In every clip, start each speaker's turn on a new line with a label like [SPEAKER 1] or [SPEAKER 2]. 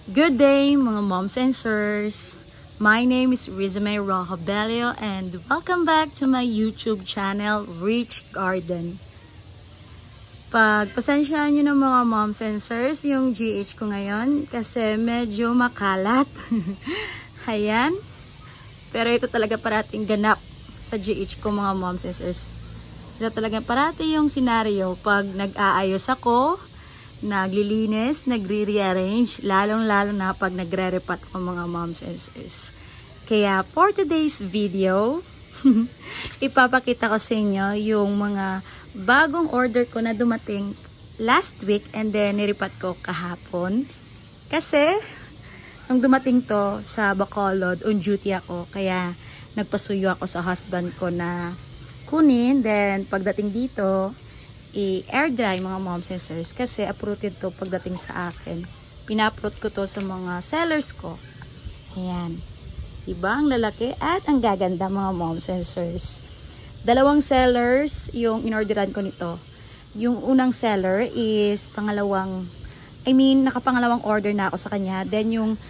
[SPEAKER 1] Good day mga moms and sirs! My name is Rizame Rohabelio and welcome back to my YouTube channel, Rich Garden. Pagpasensyaan nyo ng mga moms and sirs yung GH ko ngayon kasi medyo makalat. Ayan. Pero ito talaga parating ganap sa GH ko mga moms and sirs. Ito talaga parati yung senaryo pag nag-aayos ako, naglilinis, nagre-rearrange, lalong-lalo na pag nagre-repat ko mga moms and sis. Kaya for today's video, ipapakita ko sa inyo yung mga bagong order ko na dumating last week and then niripat ko kahapon. Kasi, nung dumating to sa Bacolod, on duty ako, kaya nagpasuyo ako sa husband ko na kunin, then pagdating dito, i-air dry mga moms and sirs kasi uprooted to pagdating sa akin. Pina-uproot ko to sa mga sellers ko. Ayan. Diba? Ang lalaki at ang gaganda mga moms and sirs. Dalawang sellers yung inorderan ko nito. Yung unang seller is nakapangalawang order na ako sa kanya. Then yung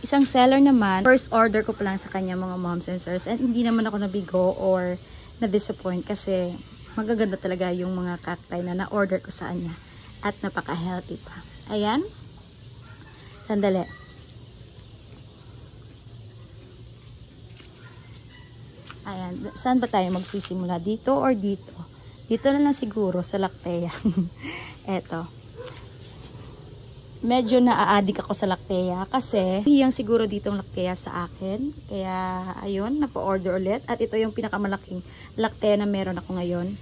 [SPEAKER 1] isang seller naman, first order ko pa lang sa kanya mga moms and sirs. And hindi naman ako nabigo or na-disappoint kasi magaganda talaga yung mga cacti na na-order ko sa kanya. At napaka-healthy pa. Ayan. Sandali. Ayan. Saan ba tayo magsisimula? Dito or dito? Dito na lang siguro sa Lactea. Eto. Medyo na-a-addict ako sa Lactea kasi hiyang siguro ditong Lactea sa akin. Kaya, ayun, napa-order ulit. At ito yung pinakamalaking Lactea na meron ako ngayon.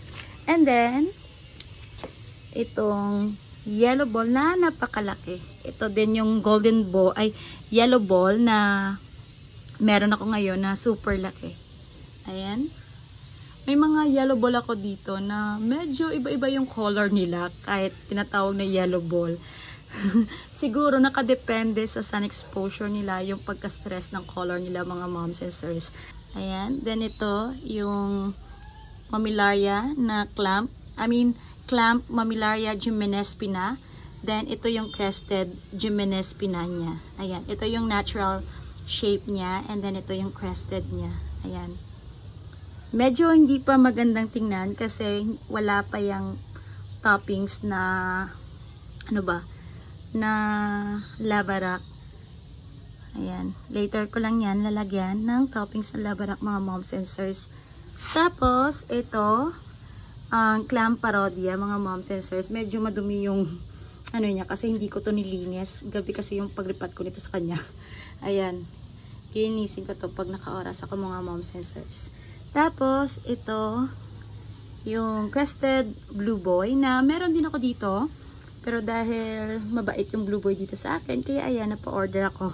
[SPEAKER 1] And then, itong yellow ball na napakalaki. Ito din yung golden ball, yellow ball na meron ako ngayon na super laki. Ayan. May mga yellow ball ako dito na medyo iba-iba yung color nila kahit tinatawag na yellow ball. Siguro nakadepende sa sun exposure nila yung pagka-stress ng color nila mga moms and sirs. Ayan. Then ito yung Mamillaria na clamp. Clamp Mamillaria Jimenespina. Then ito yung crested Jimenespina niya. Ayan. Ito yung natural shape niya. And then ito yung crested niya. Ayan. Medyo hindi pa magandang tingnan kasi wala pa yung toppings na na lava rock. Ayan. Later ko lang yan lalagyan ng toppings na lava rock mga moms and sirs. Tapos, ito, ang clam parodia mga moms and sirs. Medyo madumi yung niya kasi hindi ko to nilinis. Gabi kasi yung paglipat ko nito sa kanya. Ayan. Linisin ko to pag naka-oras ako mga moms and sirs. Tapos, ito, yung crested blue boy na meron din ako dito. Pero dahil mabait yung blue boy dito sa akin, kaya ayan, napa-order ako.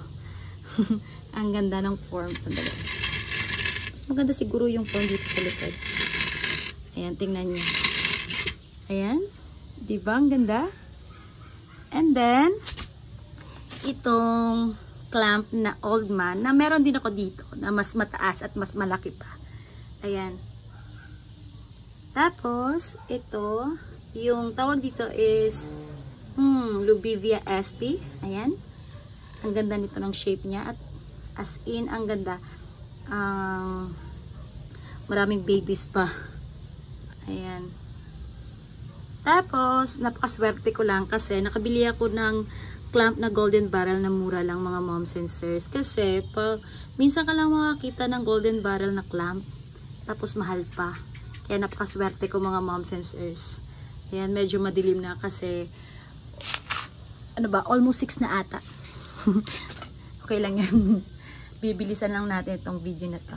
[SPEAKER 1] Ang ganda ng form. Sandali. Mas maganda siguro yung form dito sa likod. Ayan, tingnan niyo. Ayan. Diba? Ang ganda. And then, itong clamp na old man, na meron din ako dito, na mas mataas at mas malaki pa. Ayan. Tapos, ito, yung tawag dito is Lubivia SP. Ayan. Ang ganda nito ng shape niya. At as in, ang ganda. Maraming babies pa. Ayan. Tapos, napakaswerte ko lang kasi nakabili ako ng clamp na golden barrel na mura lang mga moms and sirs. Kasi, minsan ka lang makakita ng golden barrel na clamp. Tapos, mahal pa. Kaya napakaswerte ko mga moms and sirs. Ayan, medyo madilim na kasi almost 6 na ata. Okay lang yan. Bibilisan lang natin itong video na to.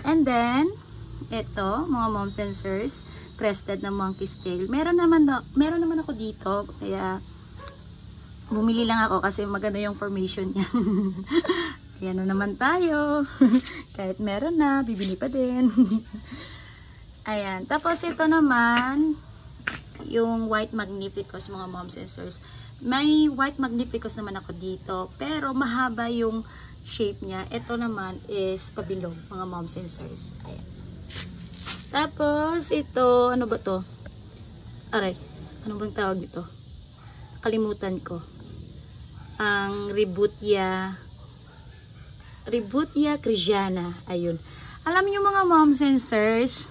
[SPEAKER 1] And then, ito, mga moms and sirs, crested na monkey's tail. Meron naman ako dito, kaya bumili lang ako kasi maganda yung formation niya. Ayan na naman tayo. Kahit meron na, bibili pa din. Ayan. Tapos ito naman, yung white magnificus mga moms and sirs. May white magnificus naman ako dito, pero mahaba yung shape niya. Ito naman is pabilog mga moms and sirs. Ayan. Tapos ito, ano ba to? Aray, ano bang tawag dito? Kalimutan ko. ang Ributya Krzyana. Ayun. Alam niyo mga moms and sirs,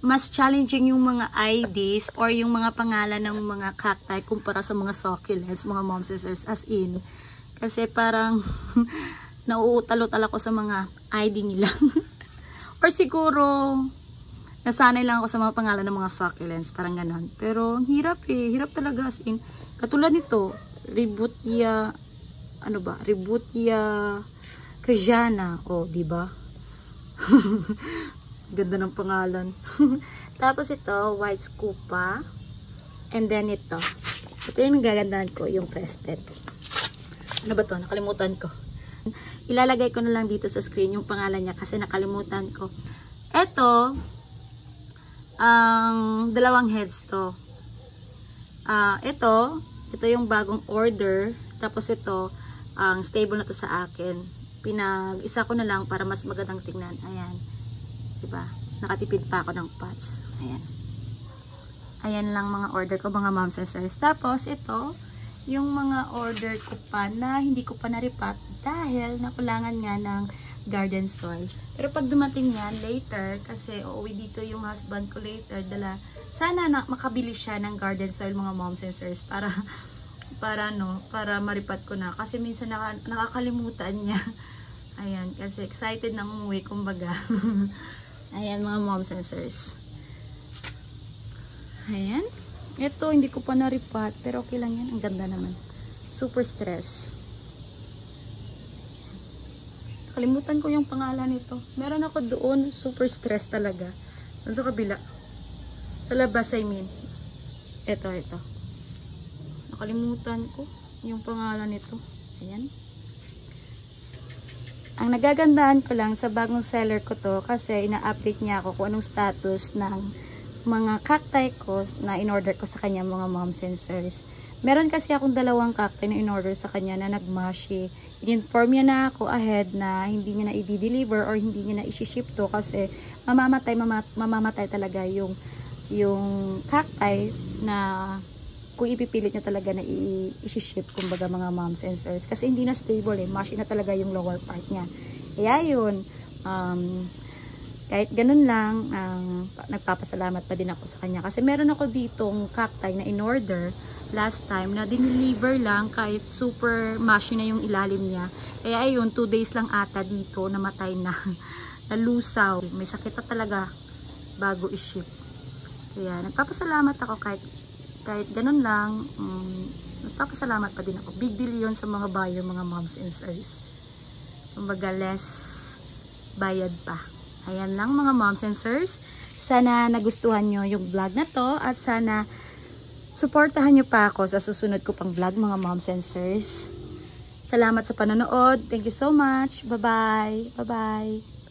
[SPEAKER 1] mas challenging yung mga IDs or yung mga pangalan ng mga cacti kumpara sa mga succulents, mga moms and sirs, as in. Kasi parang nauutalot ako sa mga ID nila. Or siguro nasanay lang ako sa mga pangalan ng mga succulents, parang ganon. Pero hirap eh, hirap talaga as in. Katulad nito, Ributya Krzyana, oh, di ba? Ganda ng pangalan. Tapos ito, white scupa. And then ito. Ito yung nagagandahan ko, yung crested. Ano ba to? Nakalimutan ko. Ilalagay ko na lang dito sa screen yung pangalan niya kasi nakalimutan ko. Ito, ang dalawang heads to. Ito yung bagong order. Tapos ito, ang stable na to sa akin. Pinag-isa ko na lang para mas magandang tingnan. Ayan. Diba? Nakatipid pa ako ng pots. Ayan. Ayan lang mga order ko, mga moms and sirs. Tapos, ito, yung mga order ko pa na hindi ko pa naripat dahil nakulangan nga ng garden soil. Pero pag dumating yan, later, kasi uuwi dito yung husband ko later, sana na makabili siya ng garden soil, mga moms and sirs, para maripat ko na. Kasi minsan nakakalimutan niya. Ayan, kasi excited na umuwi, kumbaga. Ayan mga moms and sirs. Ayan. Ito, hindi ko pa naripat. Pero okay lang yan. Ang ganda naman. Super stress. Kalimutan ko yung pangalan nito. Meron ako doon. Super stress talaga. Doon sa kabila. Sa labas, I mean. Ito. Nakalimutan ko yung pangalan nito. Ayan. Ang nagagandahan ko lang sa bagong seller ko to kasi ina-update niya ako kung anong status ng mga cacti ko na in-order ko sa kanya, mga moms and sirs. Meron kasi akong dalawang cacti na in-order sa kanya na nagmashi. In-inform niya na ako ahead na hindi niya na i-deliver or hindi niya na i-ship to kasi mamamatay talaga yung cacti na kung ipipilit niya talaga na i-ship, kumbaga mga moms and sirs. Kasi hindi na stable eh. Mashi na talaga yung lower part niya. Kaya yun, kahit ganun lang, nagpapasalamat pa din ako sa kanya. Kasi meron ako ditong cacti na in-order last time na dineliver lang kahit super mashi na yung ilalim niya. Kaya ayun, 2 days lang ata dito, namatay na. Nalusaw. May sakit na talaga bago i-ship. Kaya nagpapasalamat ako kahit ganun lang, nagpapasalamat pa din ako. Big deal yun sa mga buyer, mga moms and sirs. Kumbaga less bayad pa. Ayan lang mga moms and sirs. Sana nagustuhan nyo yung vlog na to at sana supportahan nyo pa ako sa susunod ko pang vlog, mga moms and sirs. Salamat sa panonood. Thank you so much. Bye-bye. Bye-bye.